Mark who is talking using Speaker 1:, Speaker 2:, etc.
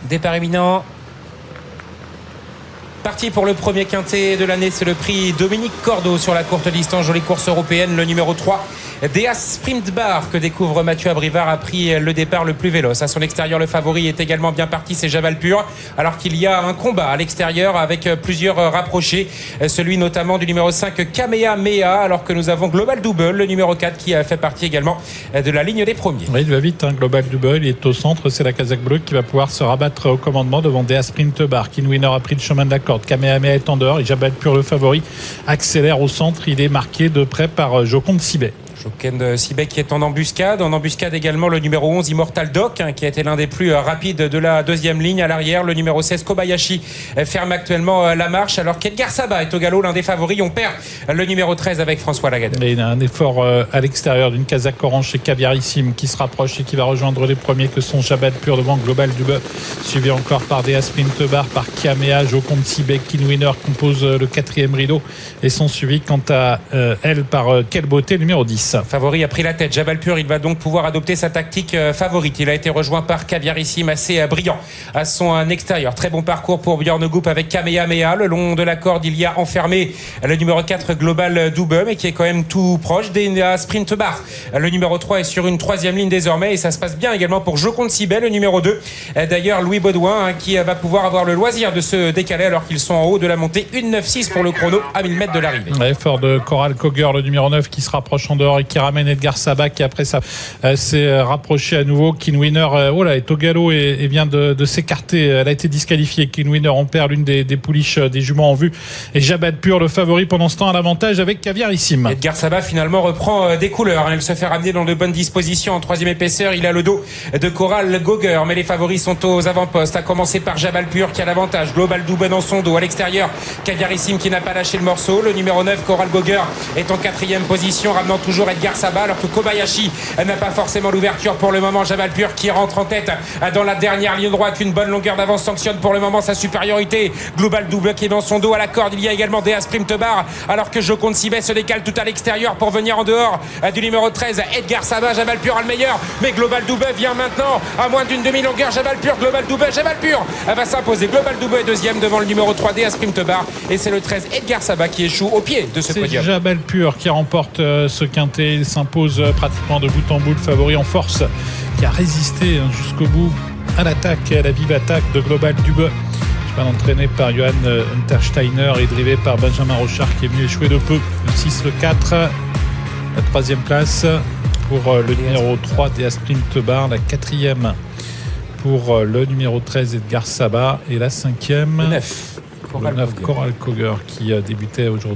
Speaker 1: Départ imminent. Parti pour le premier quintet de l'année, c'est le prix Dominique Cordeau sur la courte distance, jolie course européenne, le numéro 3. Deas Sprint Bar que découvre Mathieu Abrivard a pris le départ le plus véloce. À son extérieur, le favori est également bien parti, c'est Jabalpur. Alors qu'il y a un combat à l'extérieur avec plusieurs rapprochés. Celui notamment du numéro 5 Kamehameha, alors que nous avons Global Double, le numéro 4 qui fait partie également de la ligne des premiers.
Speaker 2: Oui, il va vite, Global Double, il est au centre, c'est la Kazakh Bleue qui va pouvoir se rabattre au commandement devant Deas Sprint Bar. Kin Winner a pris le chemin de la corde, Kamehameha est en dehors et Jabalpur le favori accélère au centre, il est marqué de près par Joconde Sibet.
Speaker 1: Joconde Sibet qui est en embuscade également le numéro 11 Immortal Doc qui a été l'un des plus rapides de la deuxième ligne. À l'arrière, le numéro 16 Kobayashi ferme actuellement la marche, alors qu'Edgar Saba est au galop, l'un des favoris. On perd le numéro 13 avec François Lagardère.
Speaker 2: Et il a un effort à l'extérieur d'une Kazakh Orange chez Caviarissime qui se rapproche et qui va rejoindre les premiers que sont Jabalpur devant Global Double, suivi encore par Deas Sprint Bar, par Kamehameha. Joconde Sibet, Kin Winner compose le quatrième rideau et sont suivis quant à elle par Quelle Beauté, numéro 10.
Speaker 1: Favori a pris la tête. Jabalpur, il va donc pouvoir adopter sa tactique favorite. Il a été rejoint par Caviarissime, assez brillant à son extérieur. Très bon parcours pour Björn Goop avec Kamehameha. Le long de la corde, il y a enfermé le numéro 4 Global Double, mais qui est quand même tout proche des Sprint Bar. Le numéro 3 est sur une troisième ligne désormais et ça se passe bien également pour Joconde Sibet, le numéro 2. D'ailleurs, Louis Baudouin qui va pouvoir avoir le loisir de se décaler alors qu'ils sont en haut de la montée. 1,96 pour le chrono à 1000 mètres de l'arrivée.
Speaker 2: Effort de Coral Coger, le numéro 9 qui se rapproche en dehors et qui ramène Edgar Saba qui après ça s'est rapproché à nouveau. Kin Winner est au galop et vient de s'écarter. Elle a été disqualifiée. Kin Winner, on perd l'une des pouliches des juments en vue. Et Jabalpur, le favori pendant ce temps, à l'avantage avec Caviarissime.
Speaker 1: Edgar Saba finalement reprend des couleurs. Il se fait ramener dans de bonnes dispositions en troisième épaisseur. Il a le dos de Coral Coger, mais les favoris sont aux avant-postes. À commencer par Jabalpur qui a l'avantage. Global Double dans son dos. À l'extérieur, Caviarissime qui n'a pas lâché le morceau. Le numéro 9, Coral Coger, est en quatrième position, ramenant toujours Edgar Saba, alors que Kobayashi n'a pas forcément l'ouverture pour le moment. Jabalpur qui rentre en tête dans la dernière ligne droite. Une bonne longueur d'avance sanctionne pour le moment sa supériorité. Global Double qui est dans son dos. À la corde, il y a également Deas Sprint Bar, alors que Joconde Sibet se décale tout à l'extérieur pour venir en dehors du numéro 13 Edgar Saba. Jabalpur a le meilleur, mais Global Double vient maintenant à moins d'une demi-longueur. Jabalpur va s'imposer. Global Double est deuxième devant le numéro 3 Deas Sprint Bar, et c'est le 13 Edgar Saba qui échoue au pied de ce podium.
Speaker 2: C'est Jabalpur qui remporte ce quintet. Il s'impose pratiquement de bout en bout, le favori en force qui a résisté jusqu'au bout à l'attaque, à la vive attaque de Global Double. Cheval entraîné par Johan Untersteiner et drivé par Benjamin Rochard qui est venu échouer de peu. Le 6, le 4, la troisième place pour le numéro 3 Deas Sprint Bar, la quatrième pour le numéro 13 Edgar Saba et la cinquième,
Speaker 1: le 9
Speaker 2: Coral Coger qui débutait aujourd'hui.